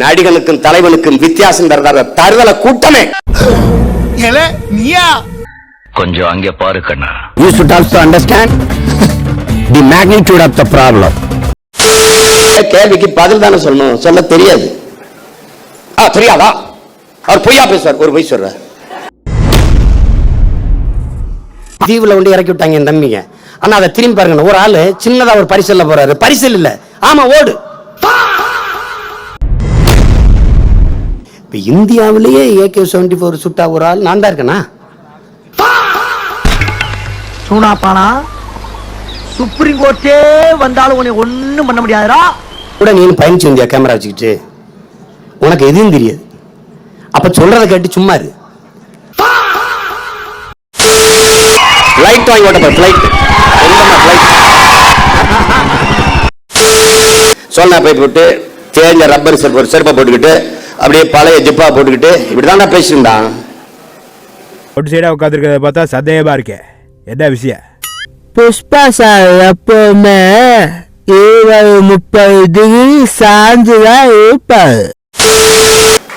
நடிகனுக்கும் தலைவனுக்கும் வித்தியாசம் தருதல கூட்டமே. கொஞ்சம் அங்கே பாரு கண்ணா. You should also understand the magnitude of the problem. கேள்விக்கு பதில் தானே சொல்லணும், சொல்ல தெரியாது. தெரியாதா? அவர் பொய்யா பேசுவார், ஒரு பொய் சொல்றார். தீவுல கொண்டு இறக்கி விட்டாங்க என் தம்பிங்க. ஆனா அதை திரும்பி பாருங்க, ஒரு ஆளு சின்னதா ஒரு பரிசல்ல போறாரு, பரிசல் இல்ல, ஆமா ஓடு. இப்ப இந்தியாவிலேயே AK-74 சுட்டா ஒரு ஆள் நான் தான் இருக்கேனா? சூனாப்பானா சுப்ரீம் கோர்ட்டே வந்தாலும் உன்னை ஒண்ணும் பண்ண முடியாதுடா. கூட நீ பயணிச்சு வந்தியா கேமரா வச்சுக்கிட்டு? உனக்கு எதுவும் தெரியாது. அப்ப சொல்றத கேட்டு சும்மா இரு. ஃளைட் வாங்கி ஓட்ட போய் ஃளைட் சொன்னா போய் போட்டு தேஞ்ச ரப்பர் செருப்பை போட்டுக்கிட்டு அப்படியே பழைய ஜிப்பா போட்டுக்கிட்டு இப்படிதான் பேசிருந்தான். ஒரு சைடா உட்காந்துருக்கிறத பார்த்தா சந்தேகமா இருக்கே, என்ன விஷயம்? புஷ்பா சார் எப்பவுமே 20-30 டிகிரி சாஞ்சுதான் இருப்பாரு.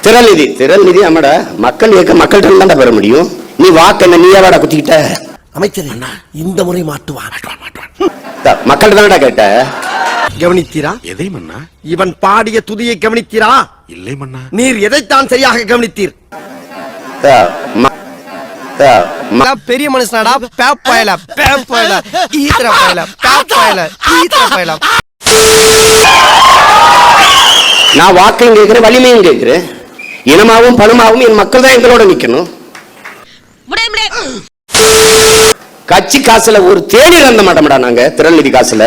திறல்நிதி நம்மட மக்கள் இயக்க மக்கள்கிட்ட தான் பெற முடியும். நீ வாக்கு என்ன நீயாவாடா குத்திக்கிட்ட? அமைச்சர் இந்த முறை மாட்டுவான். மக்கள்கிட்ட தானடா கேட்ட. கவனித்தீரா? எதை மன்னா? இவன் பாடிய துதியை கவனித்தீரா? இல்லை மன்னா. நீர் எதைத்தான் சரியாக கவனித்தீர்? பெரிய மனுஷனாடா, பேப்பயல பேப்பயல ஈத்ர பயல பேப்பயல ஈத்ர பயல. நான் வாக்கையும் கேட்கிறேன், வலிமையும் கேட்கிறேன். இனமாவும் பணமாவும் என் மக்கள் தான் எங்களோட நிக்கணும். கட்சி காசுல ஒரு தேடி இறந்த மாட்டோம்டா நாங்க, திறல்நிதி காசுல.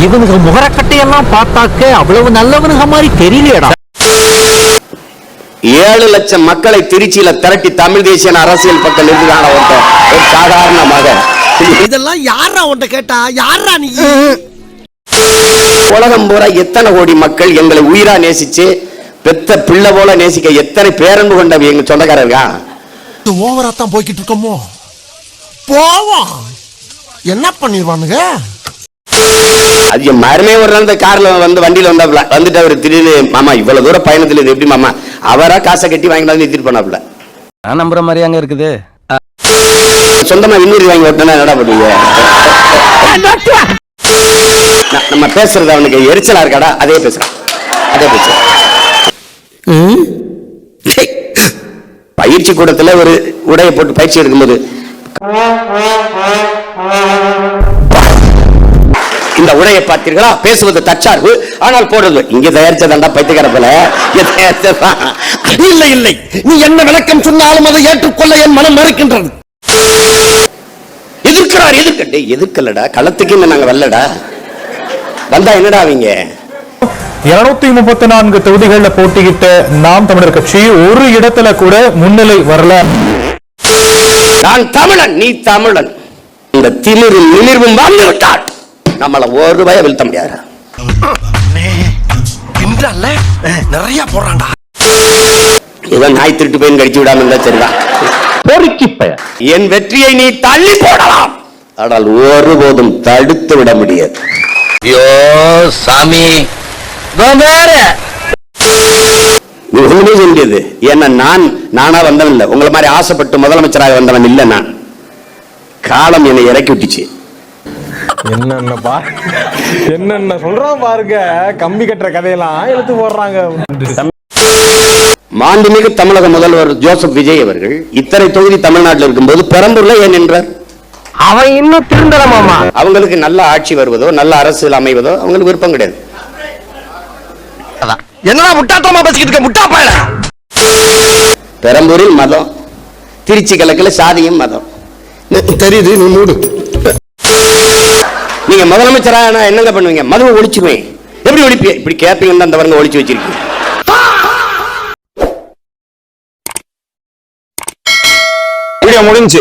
இவனுக்கு முகரக்கட்டையெல்லாம் பார்த்தாக்க அவ்வளவு நல்லவனுங்க மாதிரி தெரியலையடா. 7 லட்சம் மக்களை திருச்சியில திரட்டி தமிழ் தேசிய அரசியல் பக்கம் நிறுத்துறாங்க ஒரு சாதாரணமாக. இதெல்லாம் யாரா உன்கிட்ட கேட்டா? யாரா நீ? உலகம் பூரா எத்தனை கோடி மக்கள் எங்களை உயிரா நேசிச்சு பெத்த பிள்ளை போல நேசிக்க எத்தனை பேரன்பு கொண்ட எங்க சொந்தக்காரர்களா? ஓவரா தான் போய்கிட்டு இருக்கோமோ? போவோம், என்ன பண்ணிடுவானுங்க? அது மருமே ஒரு நாள் கார்ல வந்து வண்டியில வந்துட்டு அவர் திடீர்னு, மாமா இவ்வளவு தூரம் பயணத்துல இது எப்படி மாமா? அவரா காசை கட்டி வாங்கிட்டு வந்து எடுத்துட்டு போனாப்ல. நான் நம்புற மாதிரி அங்க இருக்குது. சொந்தமா விண்ணூரி வாங்கி ஓட்டினா என்னடா பண்ணுவீங்க? நம்ம பேசுறது அவனுக்கு எரிச்சலா இருக்காடா, அதே பேசுறான். பயிற்சி கூடத்துல ஒரு உடையை போட்டு பயிற்சி எடுக்கும்போது இந்த உடையை பார்த்தீர்களா, பேசுவது தற்சார்பு, ஆனால் போடுறது இங்க தயாரிச்சதாண்டா பைத்தியக்காரப்பல. இல்லை இல்லை, நீ என்ன விளக்கம் சொன்னாலும் அதை ஏற்றுக்கொள்ள என் மனம் மறுக்கின்றது. எதிர்க்கிறார், எதிர்க்கலடா, களத்துக்கு நாங்க வரலடா. வந்தா என்னடா அவங்க? 234 தொகுதிகளில் போட்டியிட்ட நாம் தமிழர் கட்சி ஒரு இடத்துல கூட முன்னிலை வரல. நான் தமிழன், நீ தமிழன், இந்த திமிரும் நிமிர்வும் வாழ்ந்து விட்டால் நம்மள ஒரு ரூபாய வீழ்த்த முடியாது. நிறைய போறான்டா. ஏதோ நாய் திருட்டு போய் கடிச்சு விடாம இருந்தா சரிதான். என் வெற்றியை நீ தள்ளி போடலாம், ஆனால் ஒருபோதும் தடுத்து விட முடியாது. ஐயோ சாமி, ஒண்ணுமே செஞ்சது. ஏன்னா நானா வந்தவன் இல்ல, உங்களை மாதிரி ஆசைப்பட்டு முதலமைச்சராக வந்தவன் இல்ல. நான் காலம் என்னை இறக்கி விட்டுச்சு. என்னென்ன சொல்றான் பாருங்க, கம்பி கட்டுற கதையெல்லாம் எழுத்து போடுறாங்க. மாண்புமிகு தமிழக முதல்வர் ஜோசப் விஜய் அவர்கள் இத்தனை தொகுதி தமிழ்நாட்டில் இருக்கும்போது பெரம்பூர்ல ஏன் நின்றார்? அவன் இன்னும் திருந்தலாமா? அவங்களுக்கு நல்ல ஆட்சி வருவதோ நல்ல அரசியல் அமைவதோ அவங்களுக்கு விருப்பம் கிடையாது. என்னடா முட்டாத்தமா பேசிக்கிட்டு இருக்க, முட்டா பயல. பெரம்பூரில் மதம், திருச்சி கிழக்குல சாதியும் மதம் தெரியுது. நீ மூடு. நீங்க முதலமைச்சராக என்னங்க பண்ணுவீங்க? மதுவை ஒழிச்சுவேன். எப்படி ஒழிப்பீங்க? இப்படி கேப்பீங்கன்னு அந்த வரங்க ஒழிச்சு வச்சிருக்கீங்க. முடிஞ்சு